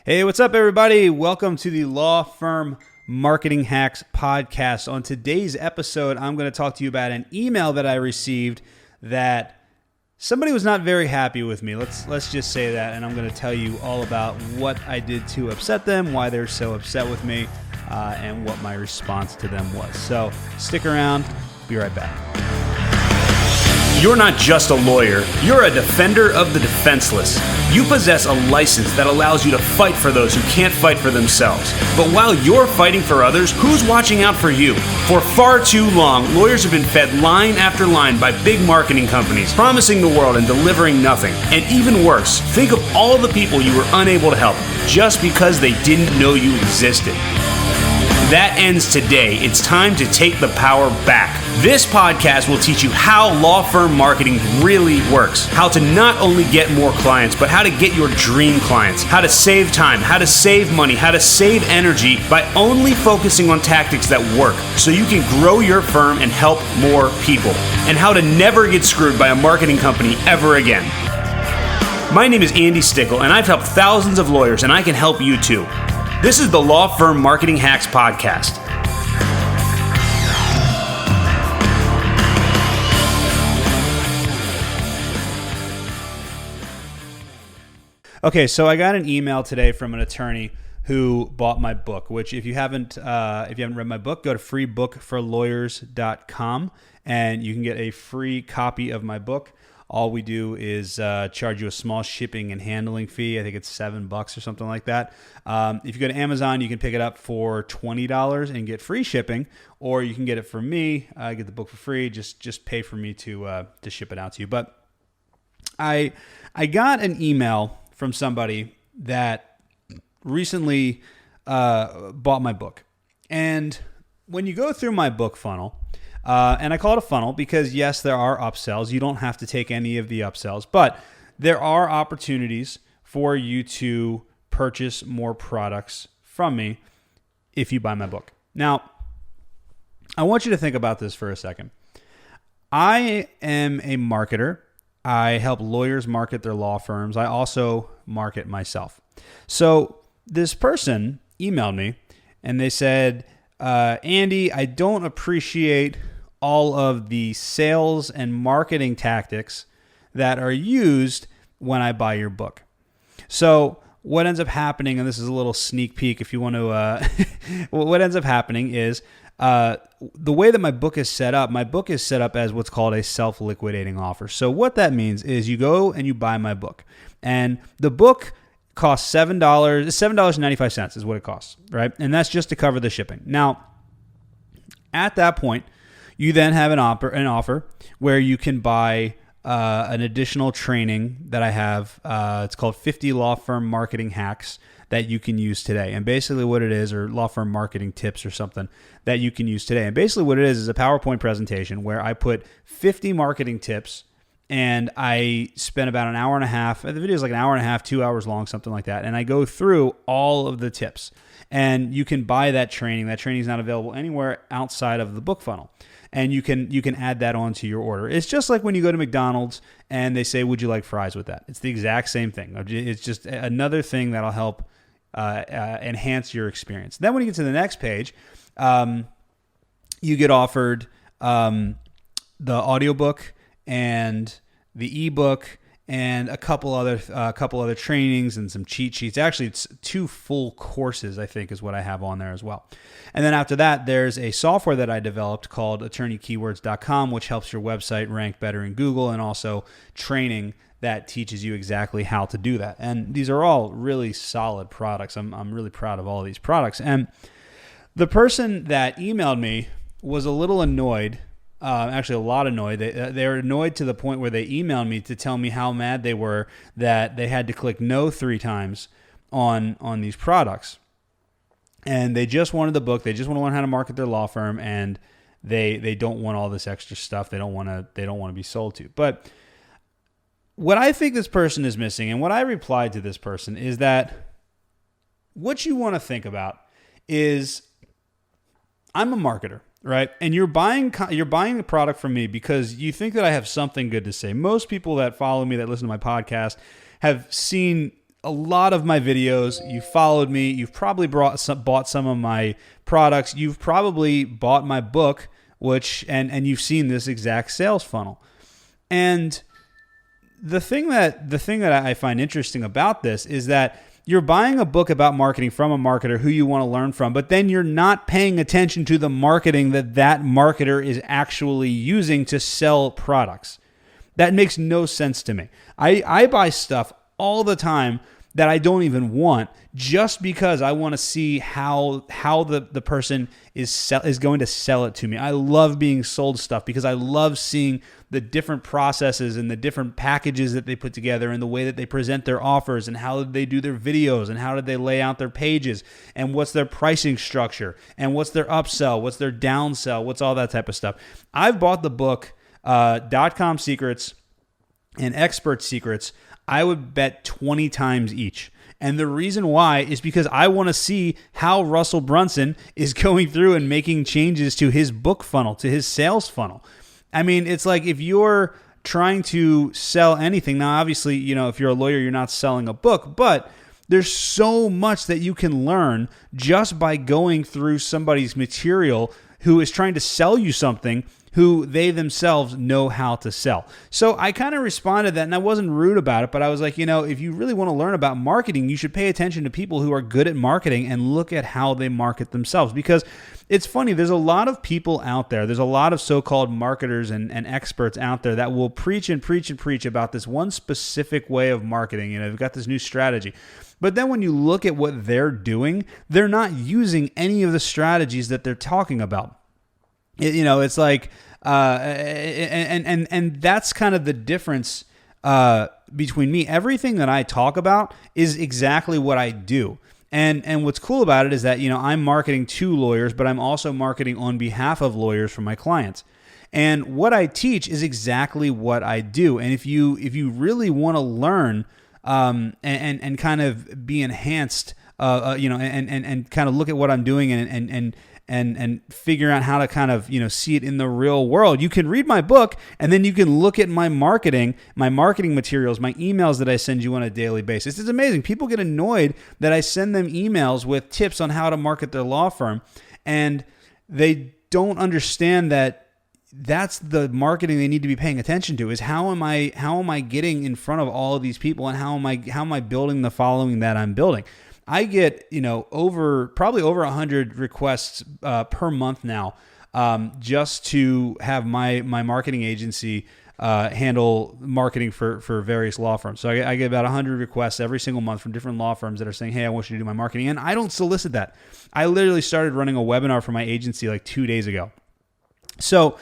Hey, what's up, everybody? Welcome to the Law Firm Marketing Hacks podcast. On today's episode, I'm going to talk to you about an email that I received that somebody was not very happy with me. Let's just say that, and I'm going to tell you all about what I did to upset them, why they're so upset with me, and what my response to them was. So stick around. Be right back. You're not just a lawyer, you're a defender of the defenseless. You possess a license that allows you to fight for those who can't fight for themselves. But while you're fighting for others, who's watching out for you? For far too long, lawyers have been fed line after line by big marketing companies, promising the world and delivering nothing. And even worse, think of all the people you were unable to help just because they didn't know you existed. That ends today. It's time to take the power back. This podcast will teach you how law firm marketing really works, how to not only get more clients, but how to get your dream clients, how to save time, how to save money, how to save energy by only focusing on tactics that work so you can grow your firm and help more people, and how to never get screwed by a marketing company ever again. My name is Andy Stickle, and I've helped thousands of lawyers, and I can help you too. This is the Law Firm Marketing Hacks podcast. Okay, so I got an email today from an attorney who bought my book, which if you haven't read my book, go to freebookforlawyers.com and you can get a free copy of my book. All we do is charge you a small shipping and handling fee. I think it's $7 or something like that. If you go to Amazon, you can pick it up for $20 and get free shipping, or you can get it from me. I get the book for free. Just pay for me to ship it out to you. But I got an email from somebody that recently bought my book, and when you go through my book funnel. And I call it a funnel because, yes, there are upsells. You don't have to take any of the upsells, but there are opportunities for you to purchase more products from me if you buy my book. Now, I want you to think about this for a second. I am a marketer. I help lawyers market their law firms. I also market myself. So this person emailed me and they said, Andy, I don't appreciate all of the sales and marketing tactics that are used when I buy your book. So what ends up happening, and this is a little sneak peek if you want to, what ends up happening is the way that my book is set up as what's called a self-liquidating offer. So what that means is you go and you buy my book, and the book costs $7.95 is what it costs, right? And that's just to cover the shipping. Now, at that point, you then have an offer where you can buy an additional training that I have. It's called 50 Law Firm Marketing Hacks that you can use today. And basically what it is, or law firm marketing tips or something that you can use today. And basically what it is a PowerPoint presentation where I put 50 marketing tips, and I spent about an hour and a half. The video is like an hour and a half, 2 hours long, something like that. And I go through all of the tips. And you can buy that training. That training is not available anywhere outside of the book funnel. And you can add that onto your order. It's just like when you go to McDonald's and they say, would you like fries with that? It's the exact same thing. It's just another thing that'll help enhance your experience. Then when you get to the next page, you get offered the audiobook and the ebook and a couple other trainings and some cheat sheets. Actually, it's 2 full courses, I think, is what I have on there as well. And then after that, there's a software that I developed called attorneykeywords.com, which helps your website rank better in Google, and also training that teaches you exactly how to do that. And these are all really solid products. I'm really proud of all of these products. And the person that emailed me was a little annoyed. Actually, a lot annoyed. They were annoyed to the point where they emailed me to tell me how mad they were that they had to click no 3 times on these products. And they just wanted the book. They just want to learn how to market their law firm, and they don't want all this extra stuff. They don't want to be sold to. But what I think this person is missing, and what I replied to this person, is that what you want to think about is I'm a marketer. Right? And you're buying a product from me because you think that I have something good to say. Most people that follow me, that listen to my podcast, have seen a lot of my videos, you followed me, you've probably bought some of my products, you've probably bought my book, which and you've seen this exact sales funnel. And the thing that I find interesting about this is that you're buying a book about marketing from a marketer who you want to learn from, but then you're not paying attention to the marketing that marketer is actually using to sell products. That makes no sense to me. I buy stuff all the time that I don't even want, just because I want to see how the person is going to sell it to me. I love being sold stuff because I love seeing the different processes and the different packages that they put together and the way that they present their offers and how they do their videos and how did they lay out their pages and what's their pricing structure and what's their upsell, what's their downsell, what's all that type of stuff. I've bought the book .com Secrets and Expert Secrets. I would bet 20 times each. And the reason why is because I want to see how Russell Brunson is going through and making changes to his book funnel, to his sales funnel. I mean, it's like if you're trying to sell anything, now obviously, if you're a lawyer, you're not selling a book, but there's so much that you can learn just by going through somebody's material who is trying to sell you something who they themselves know how to sell. So I kind of responded to that, and I wasn't rude about it, but I was like, if you really want to learn about marketing, you should pay attention to people who are good at marketing and look at how they market themselves. Because it's funny, there's a lot of people out there, there's a lot of so-called marketers and experts out there that will preach and preach and preach about this one specific way of marketing. They've got this new strategy. But then when you look at what they're doing, they're not using any of the strategies that they're talking about. It's like, and that's kind of the difference between me. Everything that I talk about is exactly what I do. And what's cool about it is that, I'm marketing to lawyers, but I'm also marketing on behalf of lawyers for my clients. And what I teach is exactly what I do. And if you really want to learn and kind of be enhanced, and kind of look at what I'm doing and figure out how to kind of, see it in the real world, you can read my book, and then you can look at my marketing materials, my emails that I send you on a daily basis. It's amazing. People get annoyed that I send them emails with tips on how to market their law firm, and they don't understand that that's the marketing they need to be paying attention to, is how am I getting in front of all of these people, and how am I building the following that I'm building. I get, probably over 100 requests per month now, just to have my marketing agency handle marketing for various law firms. So I get about 100 requests every single month from different law firms that are saying, hey, I want you to do my marketing. And I don't solicit that. I literally started running a webinar for my agency like 2 days ago. So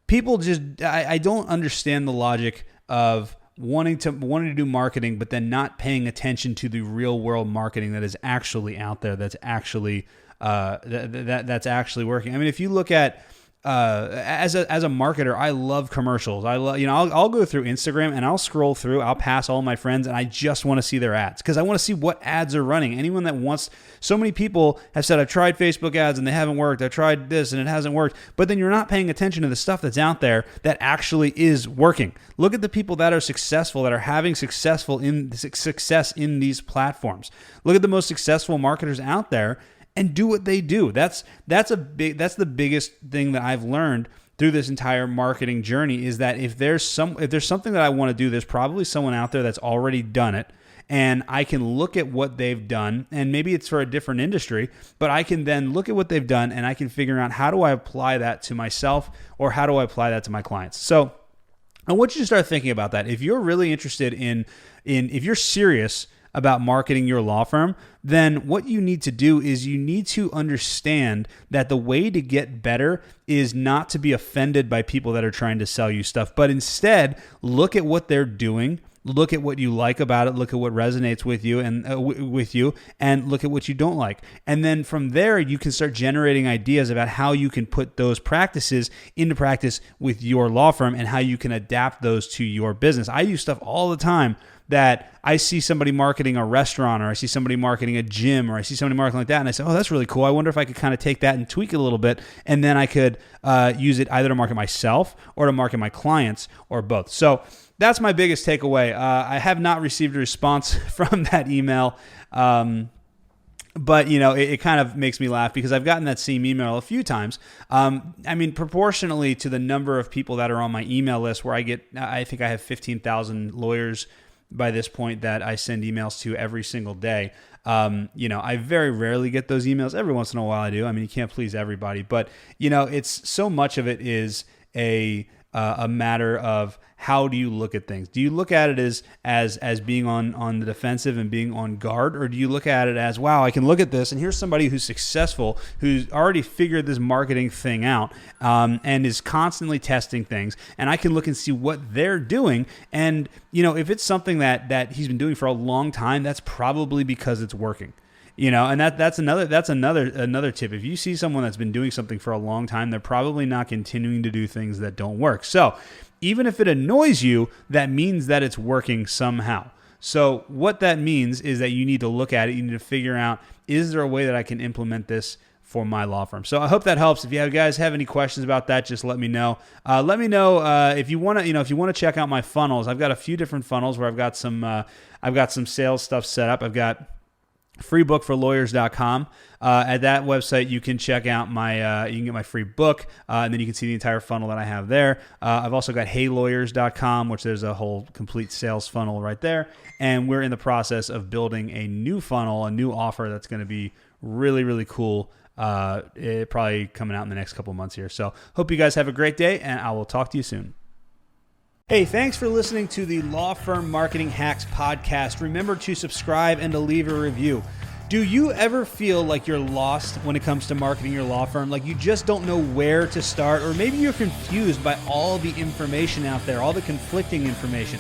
people I don't understand the logic of wanting to do marketing, but then not paying attention to the real world marketing that is actually out there, that's actually that's actually working. I mean, if you look at as a marketer, I love commercials. I'll go through Instagram and I'll scroll through, I'll pass all my friends, and I just want to see their ads because I want to see what ads are running. Anyone that wants, so many people have said, I've tried Facebook ads and they haven't worked. I've tried this and it hasn't worked. But then you're not paying attention to the stuff that's out there that actually is working. Look at the people that are successful, that are having success in these platforms. Look at the most successful marketers out there and do what they do. That's the biggest thing that I've learned through this entire marketing journey, is that if there's something that I want to do, there's probably someone out there that's already done it, and I can look at what they've done, and maybe it's for a different industry, but I can then look at what they've done and I can figure out, how do I apply that to myself, or how do I apply that to my clients? So I want you to start thinking about that. If you're really interested if you're serious about marketing your law firm, then what you need to do is you need to understand that the way to get better is not to be offended by people that are trying to sell you stuff, but instead look at what they're doing, look at what you like about it, look at what resonates with you and look at what you don't like. And then from there, you can start generating ideas about how you can put those practices into practice with your law firm and how you can adapt those to your business. I use stuff all the time that I see somebody marketing a restaurant, or I see somebody marketing a gym, or I see somebody marketing like that, and I say, oh, that's really cool. I wonder if I could kind of take that and tweak it a little bit, and then I could use it either to market myself or to market my clients, or both. So that's my biggest takeaway. I have not received a response from that email. But, it kind of makes me laugh because I've gotten that same email a few times. Proportionally to the number of people that are on my email list, where I think I have 15,000 lawyers by this point that I send emails to every single day. I very rarely get those emails. Every once in a while I do. You can't please everybody, but it's so much of it is a matter of how do you look at things? Do you look at it as being on the defensive and being on guard, or do you look at it as, wow, I can look at this and here's somebody who's successful, who's already figured this marketing thing out, and is constantly testing things, and I can look and see what they're doing, and if it's something that he's been doing for a long time, that's probably because it's working. And that's another tip. If you see someone that's been doing something for a long time, they're probably not continuing to do things that don't work. So even if it annoys you, that means that it's working somehow. So what that means is that you need to look at it. You need to figure out, is there a way that I can implement this for my law firm? So I hope that helps. If you guys have any questions about that, just let me know. Let me know if you want to check out my funnels. I've got a few different funnels where I've got some sales stuff set up. I've got freebookforlawyers.com. At that website, you can check out you can get my free book, and then you can see the entire funnel that I have there. I've also got heylawyers.com, which there's a whole complete sales funnel right there. And we're in the process of building a new funnel, a new offer that's going to be really, really cool. It probably coming out in the next couple of months here. So hope you guys have a great day, and I will talk to you soon. Hey, thanks for listening to the Law Firm Marketing Hacks podcast. Remember to subscribe and to leave a review. Do you ever feel like you're lost when it comes to marketing your law firm? Like you just don't know where to start, or maybe you're confused by all the information out there, all the conflicting information?